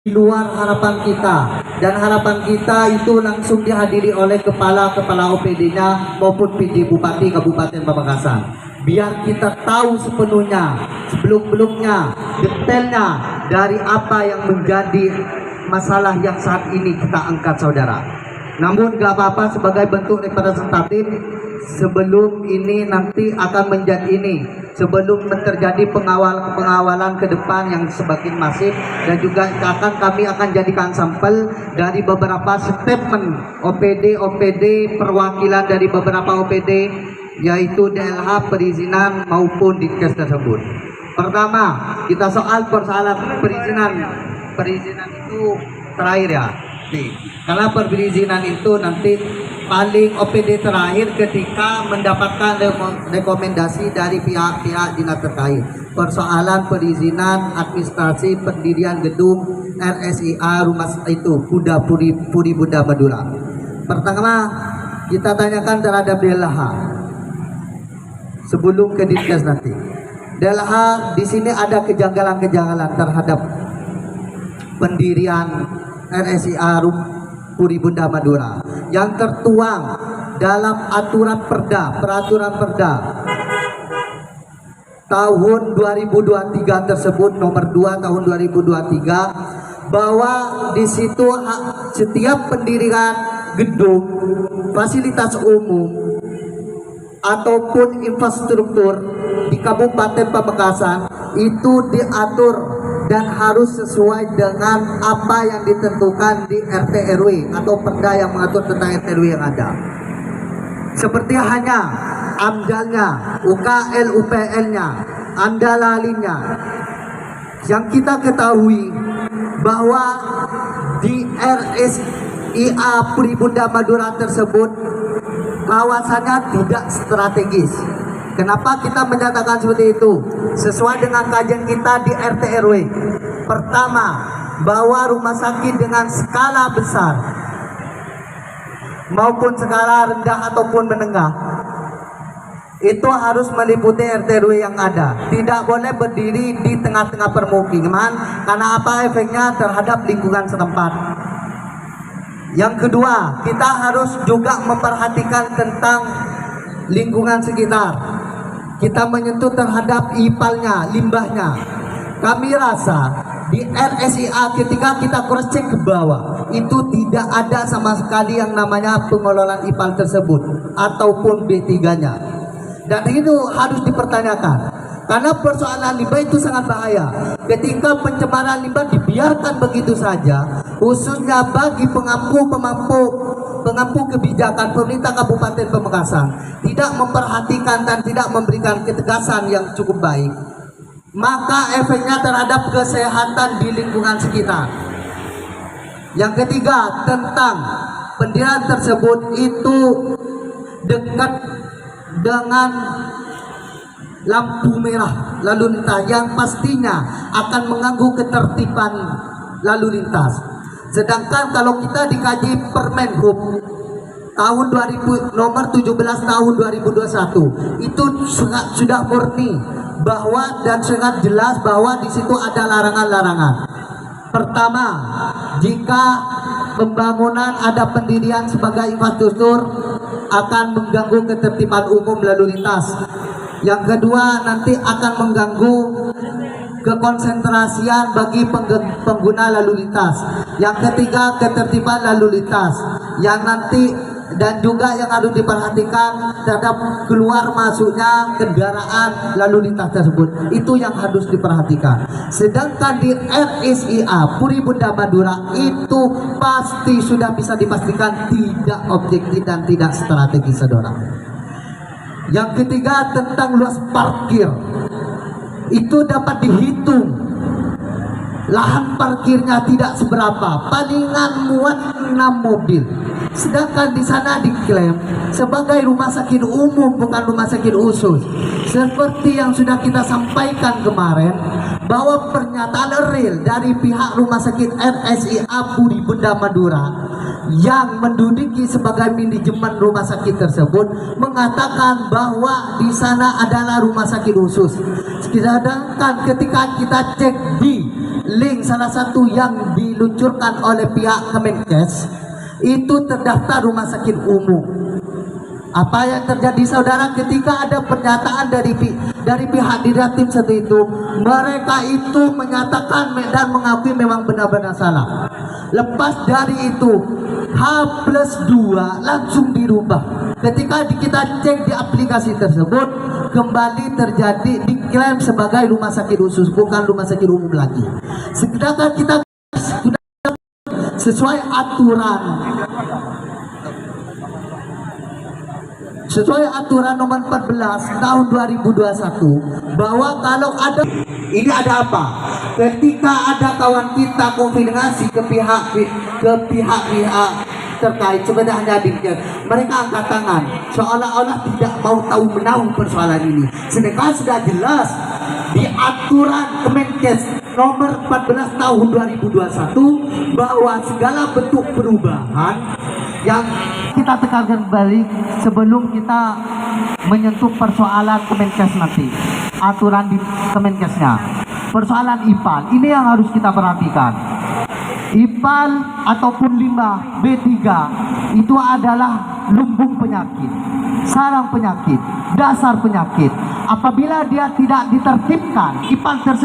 di luar harapan kita, dan harapan kita itu langsung dihadiri oleh kepala OPD-nya maupun PJ Bupati Kabupaten Pamekasan. Biar kita tahu sepenuhnya, sebelum-belumnya, detailnya dari apa yang menjadi masalah yang saat ini kita angkat, saudara. Namun gak apa-apa, sebagai bentuk representatif, sebelum ini nanti akan menjadi ini, sebelum terjadi pengawalan ke depan yang semakin masif, dan juga kami akan jadikan sampel dari beberapa statement OPD perwakilan dari beberapa OPD, yaitu DLH, perizinan maupun Dinkes tersebut. Pertama, kita soal persoalan perizinan itu terakhir ya. Nih, karena perizinan itu nanti paling OPD terakhir ketika mendapatkan rekomendasi dari pihak-pihak dinas terkait. Persoalan perizinan administrasi pendirian gedung RSIA rumah itu Puri Buddha Madura. Pertama, kita tanyakan terhadap DLH sebelum ke Dinkes nanti. DLH di sini ada kejanggalan-kejanggalan terhadap pendirian RSIA Puri Buddha Madura yang tertuang dalam peraturan perda tahun 2023 tersebut, nomor 2 tahun 2023, bahwa di situ setiap pendirian gedung, fasilitas umum ataupun infrastruktur di Kabupaten Pamekasan itu diatur dan harus sesuai dengan apa yang ditentukan di RT RW atau perda yang mengatur tentang RT RW yang ada. Seperti hanya AMDAL-nya, UKL UPL-nya, AMDAL-nya. Yang kita ketahui bahwa di RSIA Puri Buddha Madura tersebut kawasannya tidak strategis. Kenapa kita menyatakan seperti itu? Sesuai dengan kajian kita di RT RW. Pertama, bahwa rumah sakit dengan skala besar maupun skala rendah ataupun menengah itu harus meliputi RT RW yang ada. Tidak boleh berdiri di tengah-tengah permukiman, karena apa efeknya terhadap lingkungan setempat. Yang kedua, kita harus juga memperhatikan tentang lingkungan sekitar. Kita menyentuh terhadap ipalnya, limbahnya. Kami rasa di RSIA ketika kita cross check ke bawah, itu tidak ada sama sekali yang namanya pengelolaan ipal tersebut ataupun B3-nya. Dan itu harus dipertanyakan, karena persoalan limbah itu sangat bahaya. Ketika pencemaran limbah dibiarkan begitu saja, khususnya bagi pengampu kebijakan pemerintah Kabupaten Pamekasan tidak memperhatikan dan tidak memberikan ketegasan yang cukup baik, maka efeknya terhadap kesehatan di lingkungan sekitar. Yang ketiga, tentang pendirian tersebut itu dekat dengan lampu merah lalu lintas yang pastinya akan mengganggu ketertiban lalu lintas. Sedangkan kalau kita dikaji Permenhub tahun 2000 nomor 17 tahun 2021 itu sudah murni bahwa dan sangat jelas bahwa di situ ada larangan-larangan. Pertama, jika pembangunan ada pendirian sebagai infrastruktur akan mengganggu ketertiban umum lalu lintas. Yang kedua, nanti akan mengganggu kekonsentrasian bagi pengguna lalu lintas. Yang ketiga, ketertiban lalu lintas. Yang nanti dan juga yang harus diperhatikan terhadap keluar masuknya kendaraan lalu lintas tersebut. Itu yang harus diperhatikan. Sedangkan di RSIA Puri Buddha Madura itu pasti sudah bisa dipastikan tidak objektif dan tidak strategis, saudara. Yang ketiga, tentang luas parkir. Itu dapat dihitung, lahan parkirnya tidak seberapa, palingan muat 6 mobil. Sedangkan di sana diklaim sebagai rumah sakit umum, bukan rumah sakit khusus. Seperti yang sudah kita sampaikan kemarin, bahwa pernyataan real dari pihak rumah sakit RSIA Puri Buddha Madura yang menduduki sebagai manajemen rumah sakit tersebut mengatakan bahwa di sana adalah rumah sakit khusus. Sedangkan ketika kita cek di link salah satu yang diluncurkan oleh pihak Kemenkes itu terdaftar rumah sakit umum. Apa yang terjadi saudara ketika ada pernyataan dari pihak Dirgatim satu itu, mereka itu menyatakan dan mengakui memang benar-benar salah. Lepas dari itu H+2 langsung dirubah. Ketika kita cek di aplikasi tersebut, kembali terjadi diklaim sebagai rumah sakit khusus, bukan rumah sakit umum lagi. Sedangkan kita sudah sesuai aturan nomor 14 tahun 2021 bahwa kalau ada ini ada apa? Ketika ada kawan kita konfirmasi ke pihak terkait sebenarnya mereka angkat tangan seolah-olah tidak mau tahu menahu persoalan ini, sedangkan sudah jelas di aturan Kemenkes nomor 14 tahun 2021 bahwa segala bentuk perubahan yang kita tekankan kembali sebelum kita menyentuh persoalan Kemenkes nanti, aturan di Kemenkesnya, persoalan IPAL ini yang harus kita perhatikan. IPAL ataupun limbah B3 itu adalah lumbung penyakit, sarang penyakit, dasar penyakit. Apabila dia tidak ditertibkan, IPAL tersebut